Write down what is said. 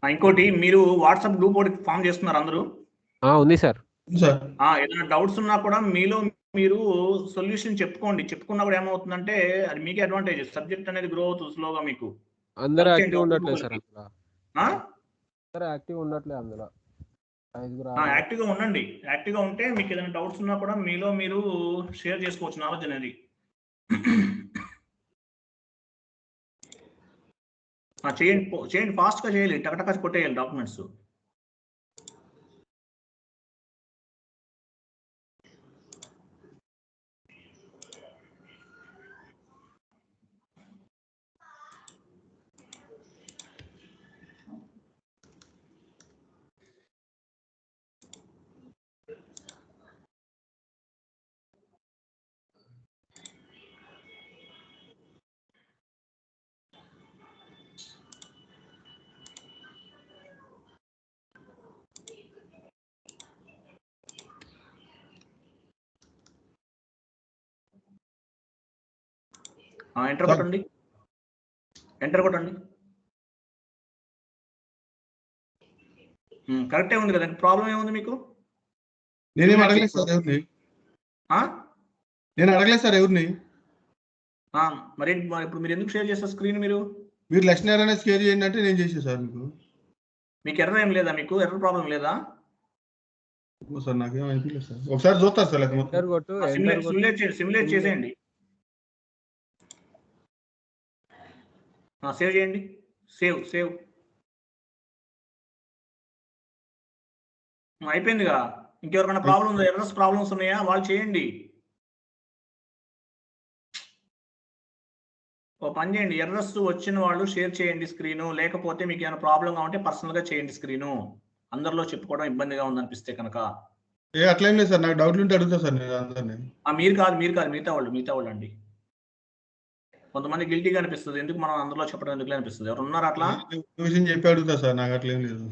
ఇంకోటి మీరు WhatsApp group ఒకటి ఫామ్ చేస్తున్నారు అందరూ? ఉంది సార్. ఏదైనా డౌట్స్ ఉన్నా కూడా మీలో మీరు సొల్యూషన్ చెప్పుకోండి. చెప్పుకున్నప్పుడు ఏమవుతుందంటే అది మీకే అడ్వాంటేజ్. సబ్జెక్ట్ అనేది గ్రో అవుతుంది స్లోగా మీకు. అందరూ యాక్టివ్ ఉండట్లేదు సార్ అందులో. ఆ? అందరూ యాక్టివ్ ఉండట్లేదు అందులో. యాక్టివ్గా ఉండండి. యాక్టివ్గా ఉంటే మీకు ఏదైనా డౌట్స్ ఉన్నా కూడా మీలో మీరు షేర్ చేసుకోవచ్చు నాలెడ్జ్ అనేది. చేయండి ఫాస్ట్గా చేయాలి, టకటక కొట్టేయాలి డాక్యుమెంట్స్. ఎంటర్ కొట్టండి, ఎంటర్ కొట్టండి. కరెక్టే ఉంది కదా, ప్రాబ్లం ఏముంది మీకు? నేనేం అడగలేదు సార్ ఎవరిని. నేను అడగలేదు సార్ ఎవరిని. మరి ఇప్పుడు మీరు ఎందుకు షేర్ చేస్తారు స్క్రీన్? మీరు లక్ష్మీనారాయణ అనేది షేర్ చేయండి అంటే నేను చేసే సార్. మీకు ఎర్రర్ ఏం లేదా? మీకు ఎర్రర్ ప్రాబ్లం లేదా సార్? నాకేం అనిపించలేదు సార్. ఒకసారి చూస్తారు సార్, సిమ్యులేట్ చేసేయండి. సేవ్ చేయండి. సేవ్ అయిపోయిందిగా. ఇంకెవరికైనా ప్రాబ్లం ఉందా? ఎర్రర్స్ ప్రాబ్లమ్స్ ఉన్నాయా? వాళ్ళు చేయండి. ఓ పని చేయండి, ఎర్రర్స్ వచ్చిన వాళ్ళు షేర్ చేయండి స్క్రీను. లేకపోతే మీకు ఏమైనా ప్రాబ్లంగా ఉంటే పర్సనల్గా చేయండి స్క్రీను. అందరిలో చెప్పుకోవడం ఇబ్బందిగా ఉందనిపిస్తే కనుక. అట్లా ఏం లేదు సార్, నాకు డౌట్లు ఉంటే అడుగుతా సార్. మీరు కాదు మిగతా వాళ్ళు అండి. కొంతమంది గిల్టీగా అనిపిస్తుంది, ఎందుకు మనం అందరిలో చెప్పడం ఎందుకు అనిపిస్తుంది. ఎవరు ఉన్నారు అట్లా? విషయం చెప్పి అడుగుతా సార్, నాకు అట్లా ఏం లేదు.